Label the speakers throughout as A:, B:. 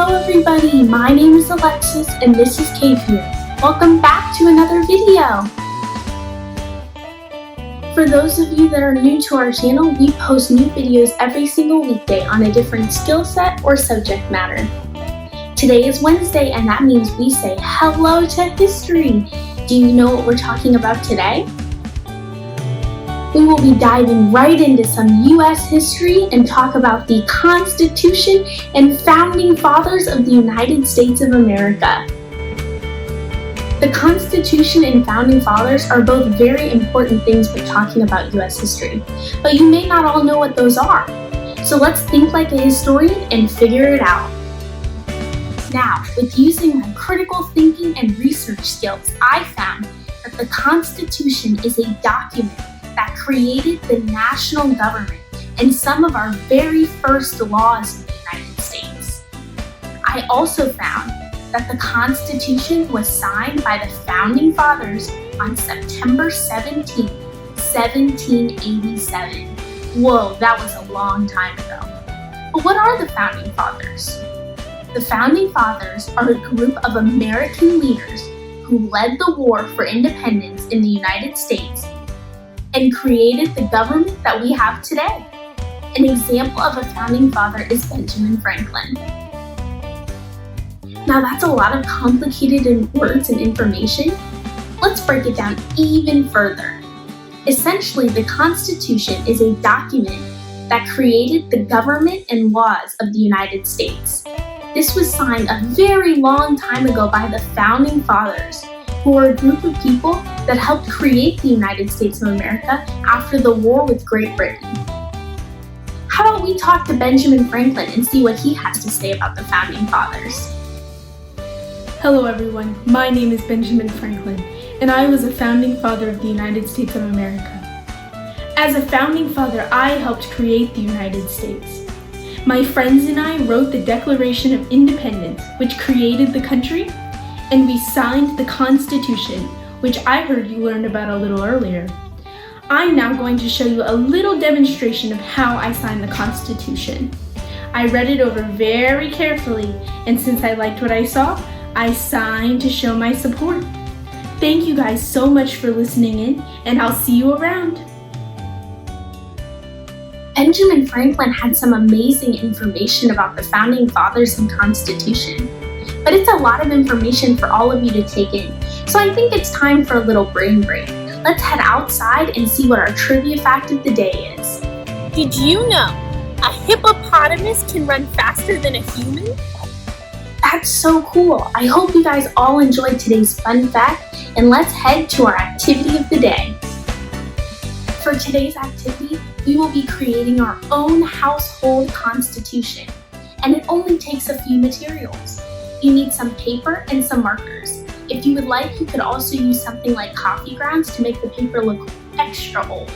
A: Hello everybody, my name is Alexis and this is CAFYIR. Welcome back to another video. For those of you that are new to our channel, we post new videos every single weekday on a different skill set or subject matter. Today is Wednesday and that means we say hello to history. Do you know what we're talking about today? We will be diving right into some U.S. history and talk about the Constitution and Founding Fathers of the United States of America. The Constitution and Founding Fathers are both very important things when talking about U.S. history, but you may not all know what those are. So let's think like a historian and figure it out. Now, with using my critical thinking and research skills, I found that the Constitution is a document that created the national government and some of our very first laws in the United States. I also found that the Constitution was signed by the Founding Fathers on September 17, 1787. Whoa, that was a long time ago. But what are the Founding Fathers? The Founding Fathers are a group of American leaders who led the war for independence in the United States and created the government that we have today. An example of a founding father is Benjamin Franklin. Now that's a lot of complicated words and information. Let's break it down even further. Essentially, the Constitution is a document that created the government and laws of the United States. This was signed a very long time ago by the Founding Fathers, who were a group of people that helped create the United States of America after the war with Great Britain. How about we talk to Benjamin Franklin and see what he has to say about the Founding Fathers?
B: Hello everyone, my name is Benjamin Franklin, and I was a Founding Father of the United States of America. As a Founding Father, I helped create the United States. My friends and I wrote the Declaration of Independence, which created the country, and we signed the Constitution, which I heard you learned about a little earlier. I'm now going to show you a little demonstration of how I signed the Constitution. I read it over very carefully, and since I liked what I saw, I signed to show my support. Thank you guys so much for listening in, and I'll see you around.
A: Benjamin Franklin had some amazing information about the Founding Fathers and Constitution. But it's a lot of information for all of you to take in, so I think it's time for a little brain break. Let's head outside and see what our trivia fact of the day is.
C: Did you know a hippopotamus can run faster than a human?
A: That's so cool. I hope you guys all enjoyed today's fun fact, and let's head to our activity of the day. For today's activity, we will be creating our own household constitution, and it only takes a few materials. You need some paper and some markers. If you would like, you could also use something like coffee grounds to make the paper look extra old.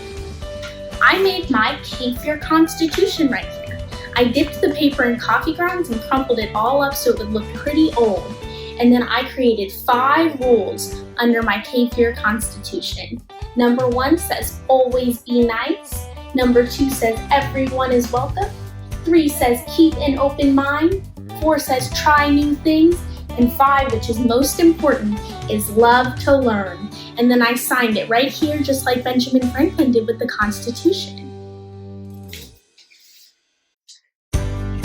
A: I made my CAFYIR Constitution right here. I dipped the paper in coffee grounds and crumpled it all up so it would look pretty old. And then I created 5 rules under my CAFYIR Constitution. Number 1 says always be nice. Number 2 says everyone is welcome. 3 says keep an open mind. 4 says try new things, and 5, which is most important, is love to learn. And then I signed it right here, just like Benjamin Franklin did with the Constitution.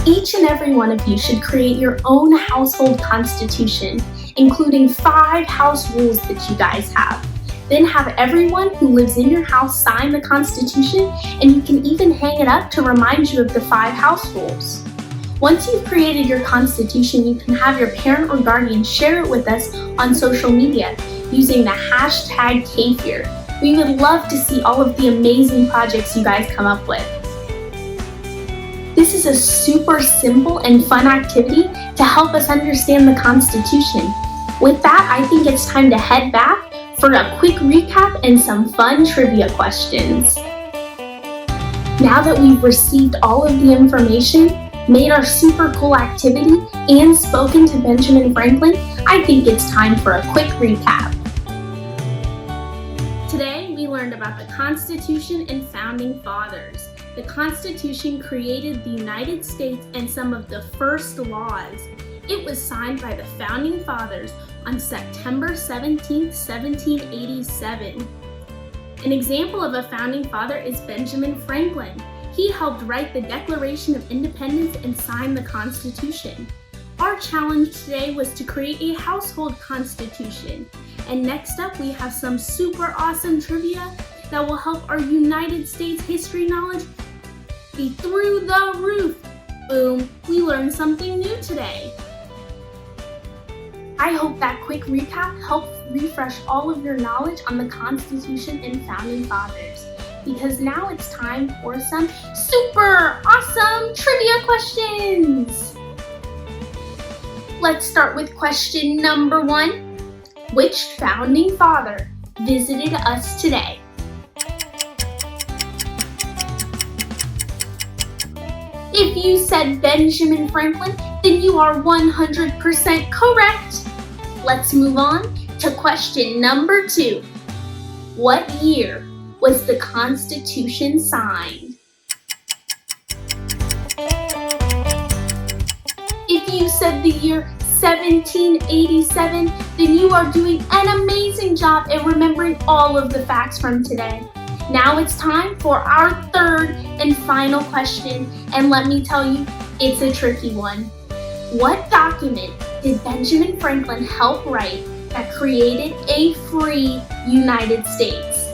A: Each and every one of you should create your own household constitution, including 5 house rules that you guys have. Then have everyone who lives in your house sign the Constitution, and you can even hang it up to remind you of the 5 house rules. Once you've created your Constitution, you can have your parent or guardian share it with us on social media using the hashtag CAFYIR. We would love to see all of the amazing projects you guys come up with. This is a super simple and fun activity to help us understand the Constitution. With that, I think it's time to head back for a quick recap and some fun trivia questions. Now that we've received all of the information, made our super cool activity, and spoken to Benjamin Franklin, I think it's time for a quick recap. Today, we learned about the Constitution and Founding Fathers. The Constitution created the United States and some of the first laws. It was signed by the Founding Fathers on September 17, 1787. An example of a Founding Father is Benjamin Franklin. He helped write the Declaration of Independence and sign the Constitution. Our challenge today was to create a household constitution. And next up, we have some super awesome trivia that will help our United States history knowledge be through the roof. Boom, we learned something new today. I hope that quick recap helped refresh all of your knowledge on the Constitution and Founding Fathers. Because now it's time for some super awesome trivia questions! Let's start with question number 1. Which Founding Father visited us today? If you said Benjamin Franklin, then you are 100% correct. Let's move on to question number 2. What year was the Constitution signed? If you said the year 1787, then you are doing an amazing job at remembering all of the facts from today. Now it's time for our third and final question, and let me tell you, it's a tricky one. What document did Benjamin Franklin help write that created a free United States?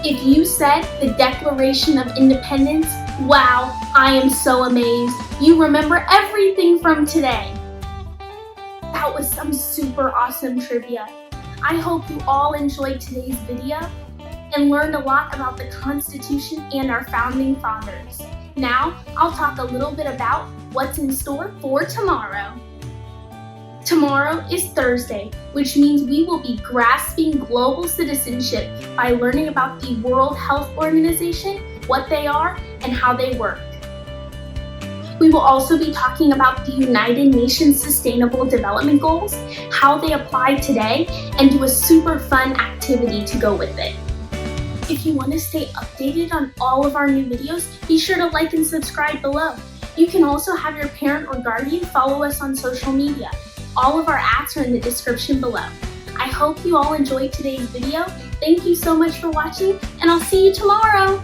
A: If you said the Declaration of Independence, wow, I am so amazed. You remember everything from today. That was some super awesome trivia. I hope you all enjoyed today's video and learned a lot about the Constitution and our Founding Fathers. Now, I'll talk a little bit about what's in store for tomorrow. Tomorrow is Thursday, which means we will be grasping global citizenship by learning about the World Health Organization, what they are, and how they work. We will also be talking about the United Nations Sustainable Development Goals, how they apply today, and do a super fun activity to go with it. If you want to stay updated on all of our new videos, be sure to like and subscribe below. You can also have your parent or guardian follow us on social media. All of our apps are in the description below. I hope you all enjoyed today's video. Thank you so much for watching, and I'll see you tomorrow.